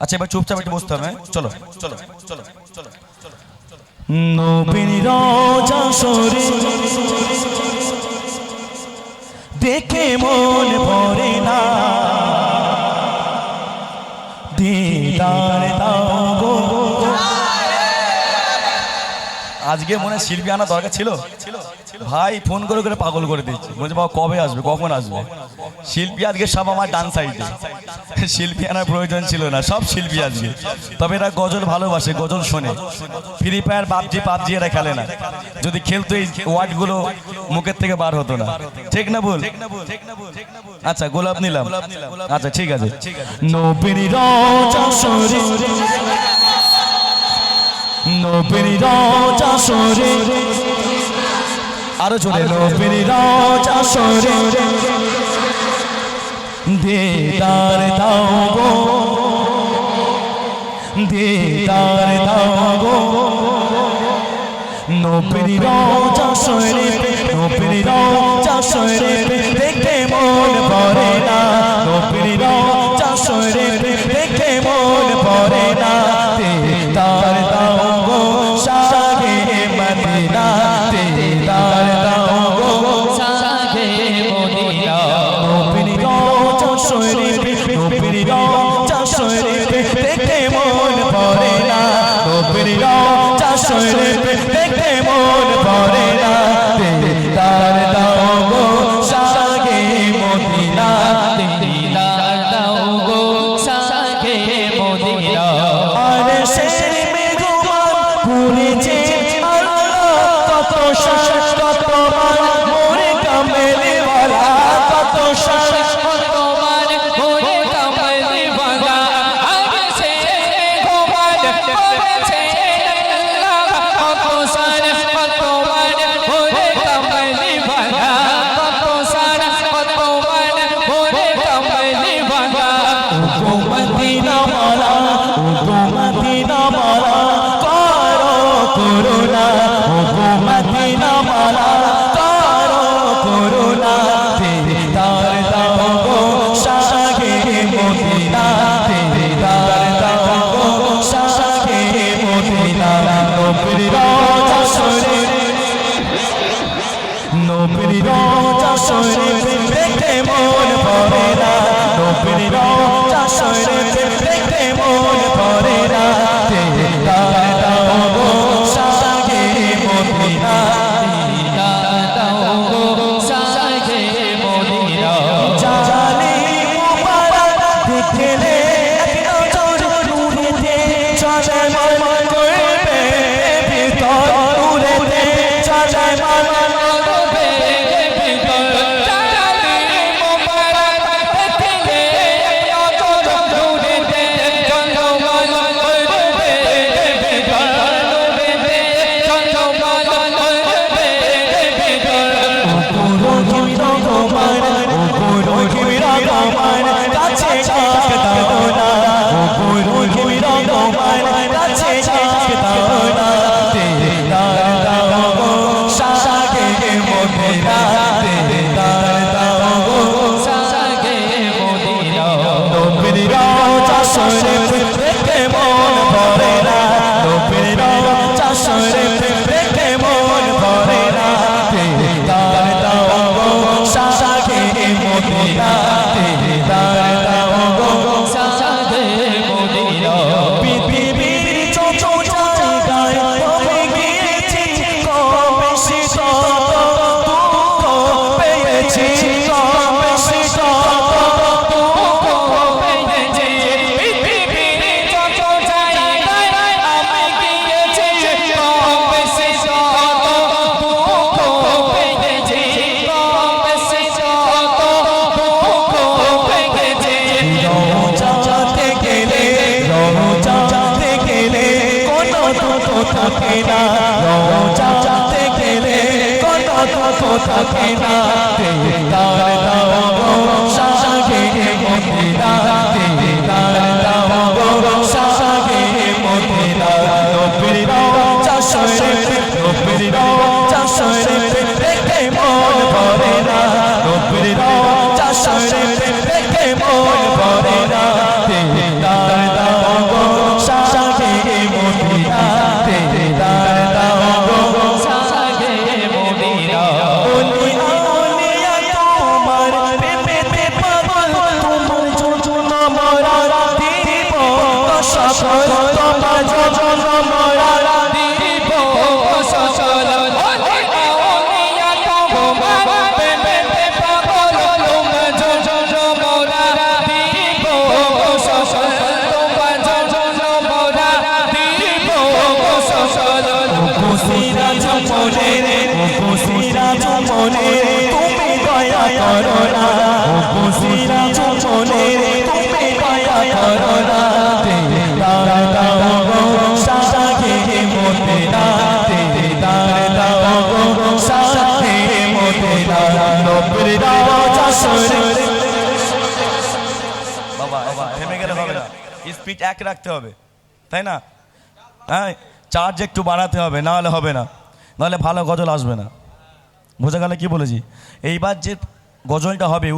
আচ্ছা এবার চুপচাপ একটু বসতে হবে। চলো চলো চলো চলো। নবীর রওজা শরীফ দেখে মন ভরে না, দিদার দাও গো। আজকে মনে শিল্পী আনা দরকার ছিল ভাই, ফোন করে করে পাগল করে দিচ্ছে, বলছে বাবা কবে আসবে কখন আসবে। শিল্পী আজকে সব আমার ডান সাইডে, শিল্পী আনার প্রয়োজন ছিল না, সব শিল্পী আজকে। তবে এরা গজল ভালোবাসে, গজল শোনে। ফ্রি ফায়ার পাবজি এরা খেলে না, যদি খেলতো এই ওয়ার্ডগুলো মুখের থেকে বার হতো না, ঠিক না বল? আচ্ছা গোলাপ নিলাম, আচ্ছা ঠিক আছে। নবীর রওজা শরীফ, নবীর রওজা শরীফ, আরো জোরে নবীর রওজা শরীফ দিদার দাও গো, দিদার দাও গো। নবীর রওজা শরীফ, নবীর রওজা শরীফ দেখে মন ভরে না, নবীর রওজা শরীফ দেখে মন ভরে না, দিদার দাও গো শাহে মদিনা, দিদার দাও গো শাহে মদিনা। নবীর রওজা শরীফ, নবীর রওজা শরীফ দেখে মন ভরে না, নবীর রওজা শরীফ দেখে মন ভরে না, দিদার দাও গো শাহে মদিনা, দিদার দাও গো শাহে মদিনা। আরে শের মেঘমান ঘুরেছে আল্লাহ, কত শাস কত মান মোরে কামেলে ওয়ালা, কত শাস কত মান মোরে কামেলে ওয়ালা। আরে শের মেঘমান ঘুরেছে আল্লাহ, কত শাস কত মান মোরে কামেলে ওয়ালা, কত শাস কত মান মোরে কামেলে ওয়ালা। ও মদিনা ওয়ালা, ও মদিনা ওয়ালা করো করুণা, ও মদিনা ওয়ালা করো করুণা, দিদার দাও গো শাহে মদিনা, দিদার দাও গো শাহে মদিনা। নবীর রওজা শরীফ, নবীর রওজা শরীফ দেখে মন ভরে না, নবীর রওজা শরীফ দেখে মন ভরে না, দিদার দাও গো শাহে মদিনা, দিদার দাও গো শাহে মদিনা। জালি মুবারক দেখলে এক নজর নূরেতে চলে মন করবে ভিতর, নূরেতে চলে মন করবে ভিতর। জালি মুবারক দেখলে এক নজর নূরেতে চলে মন করবে ভিতর, নূরেতে চলে মন করবে ভিতর। ও রহিম রহমান, ও রহিম রহমান কাছে ডাক দাও না, ও রহিম রহমান কাছে ডাক দাও না, দিদার দাও গো শাহে মদিনা, দিদার দাও গো শাহে মদিনা। নবীর রওজা শরীফ দেখে মন ভরে না, নবীর রওজা শরীফ দেখে মন ভরে না, দিদার দাও গো শাহে মদিনা, দিদার দাও গো শাহে মদিনা। পৃথিবীর যত জায়গায় আমি গিয়েছি, কম বেশি তত দুঃখ পেয়েছি, কম বেশি তত দুঃখ পেয়েছি। পৃথিবীর যত জায়গায় আমি গিয়েছি, কম বেশি তত দুঃখ পেয়েছি, কম বেশি তত দুঃখ পেয়েছি। রওজাতে গেলে, রওজাতে গেলে কোনো দুঃখ থাকে না, রওজাতে গেলে কোনো দুঃখ থাকে না, দিদার দাও গো শাহে মদিনা, দিদার দাও গো শাহে মদিনা। নবীর রওজা শরীফ, নবীর রওজা শরীফ দেখে মন ভরে না, নবীর রওজা শরীফ দেখে মন ভরে না, দিদার দাও সকল তোমার যজন মোরা দিব সকল আউলিয়া তোমার প্রেমে পাগল তোমার যজন মোরা দিব সকল তোমার যজন মোরা দিব সকল খুশিরা চমনে খুশিরা চমনে তুমি দয়া করো না খুশিরা চমনে তুমি দয়া করো না দিদার দাও গো সাথে মোতেরা দিদার দাও গো সাথে মোতেরা নবীর দাও জাসরে বাবা থেমে গেলে হবে না, স্পিড এক রাখতে হবে, তাই না? হ্যাঁ, চার্জ একটু বাড়াতে হবে, না হলে হবে না, নাহলে ভালো গজল আসবে না। বোঝা গেল কি বলেছি? এইবার যে গজলটা হবে